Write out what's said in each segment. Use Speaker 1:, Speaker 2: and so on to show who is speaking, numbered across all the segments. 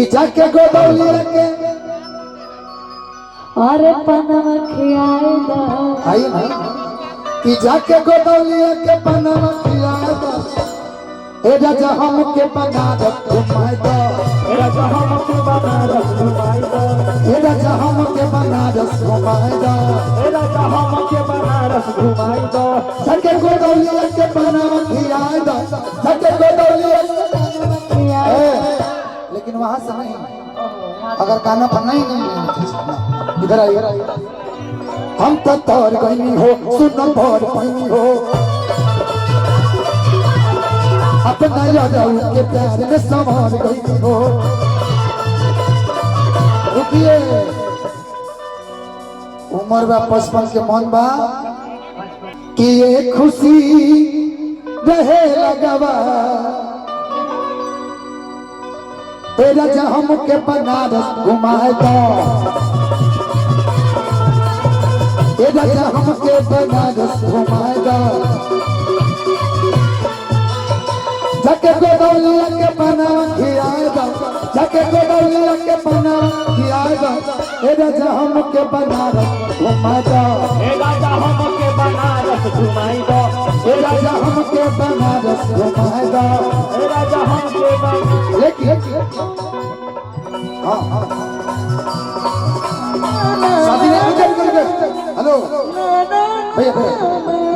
Speaker 1: कि जाके गोदौलिया के
Speaker 2: अरे पनवा खियाए दा
Speaker 1: आई ना कि जाके गोदौलिया के पनवा खियाए दा ए राजा हमके बनारस घुमाए दा
Speaker 3: ए राजा हमके बनारस घुमाई दो
Speaker 1: ए राजा हमके बनारस घुमाए दा
Speaker 3: ए राजा हमके बनारस घुमाई दो
Speaker 1: जाके गोदौलिया के पनवा खियाए दा जाके गोदौलिया लेकिन वहां से नहीं अगर गाना पढ़ना ही नहीं इधर आइए हम तो तोर गईनी हो सुनो तोर गईनी हो अपना यादव के प्यार में संभाल गईनी हो रुकिए उम्र बा 55 के मन बा कि ये खुशी रहे लगवा ए राजा हमके बनारस घुमाए दो ए राजा हमके बनारस घुमाए दो जाके गोदौलिया के बनावा खियाए दो जाके गोदौलिया के बनावा खियाए दो ए राजा हमके बनारस घुमाए दो
Speaker 3: ए राजा हमके बनारस घुमाई दो
Speaker 1: ए राजा हमके बनारस घुमाए दो
Speaker 3: ए राजा हमके
Speaker 1: लेकिन हाँ शादी नहीं हेलो भैया भैया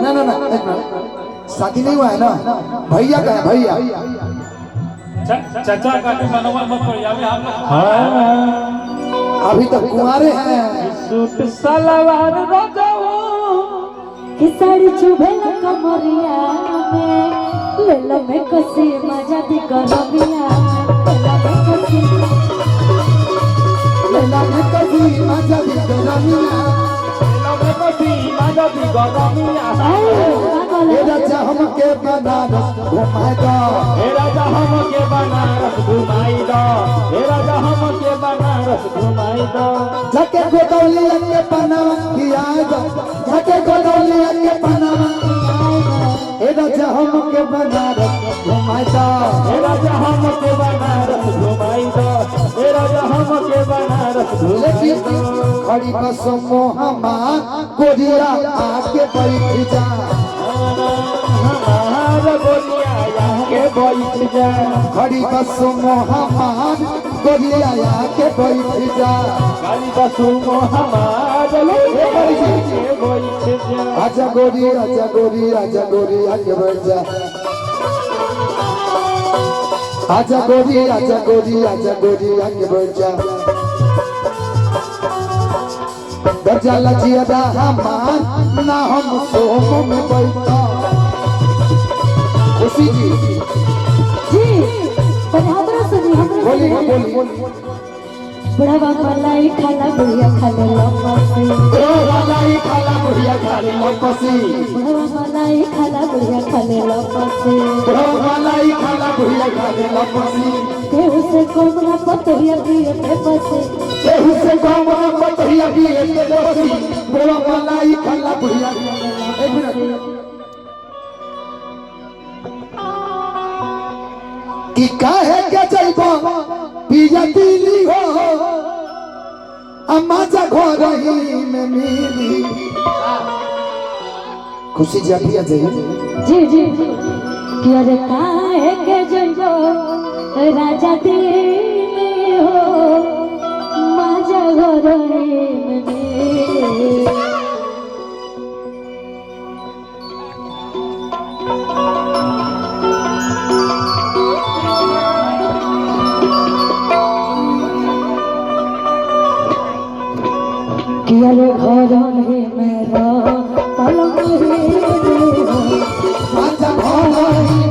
Speaker 1: ना ना ना एक मिनट शादी नहीं हुआ है ना भैया का है भैया
Speaker 4: चाचा का भी बनवा मत पड़िए अभी हम लोग
Speaker 1: अभी तक कुंवारे हैं
Speaker 3: सूट सलवार रजाओ
Speaker 2: कि साड़ी चुभे न कमरिया में ले लो में कसी मजा दी करबिया
Speaker 1: लेला में कभी मजा भी करमिया
Speaker 3: लगे कसी माजा दी गरमिया
Speaker 1: ए राजा हमके बनारस घुमाए दो
Speaker 3: ए राजा हमके बनारस घुमाई दो ए राजा हमके बनारस घुमाई दो
Speaker 1: जाके गोदौलिया के बनावा खियाए दो जाके गोदौलिया के बनावा ए राजा हमके बनारस घुमाए दो
Speaker 3: ए राजा हमके बनारस घुमाई दो ए राजा हमके बनारस घुमाई दो
Speaker 1: खड़ी बस मोहमा गोरिया आके बैठ जा
Speaker 3: हमार गोलिया आके बैठ जा
Speaker 1: खड़ी बस मोहमा गोरिया आके बैठ जा
Speaker 3: काली बसु हमार लेके बैठ जा
Speaker 1: आजा गोरी आजा गोरी आजा गोरी आके बैठ जा आजा गोरी आजा गोरी आजा गोरी आके बैठ जा दर्जा लजिया हमान ना हम सोम में बैठा खुशी जी
Speaker 2: जी पर हमरा से जी
Speaker 1: बोली
Speaker 2: हमरा
Speaker 1: बोली
Speaker 2: बुढ़वा मलाई खाला बुढ़िया खाले लपसी
Speaker 1: मलाई खाला बुढ़िया खाली लपसी
Speaker 2: बुढ़वा मलाई खाला बुढ़िया खाले लपसी
Speaker 1: मलाई खाला बुढ़िया खाली लपसी
Speaker 2: केहू से कोमरा पतोहिया दिए पे पसे
Speaker 1: केहू से गाँव बतहिया भी एक लपसी मलाई खाला बुढ़िया एक मिनट कि काहे के जइबो पिया दिली हो अम्मा जा घर ही में मिली खुशी जी पिया जाइए
Speaker 2: जी जी कि अरे काहे के जइबो राजा दिली हो माजा घर में कियारे घर में मेरा पलंग रे
Speaker 1: आजा घर ही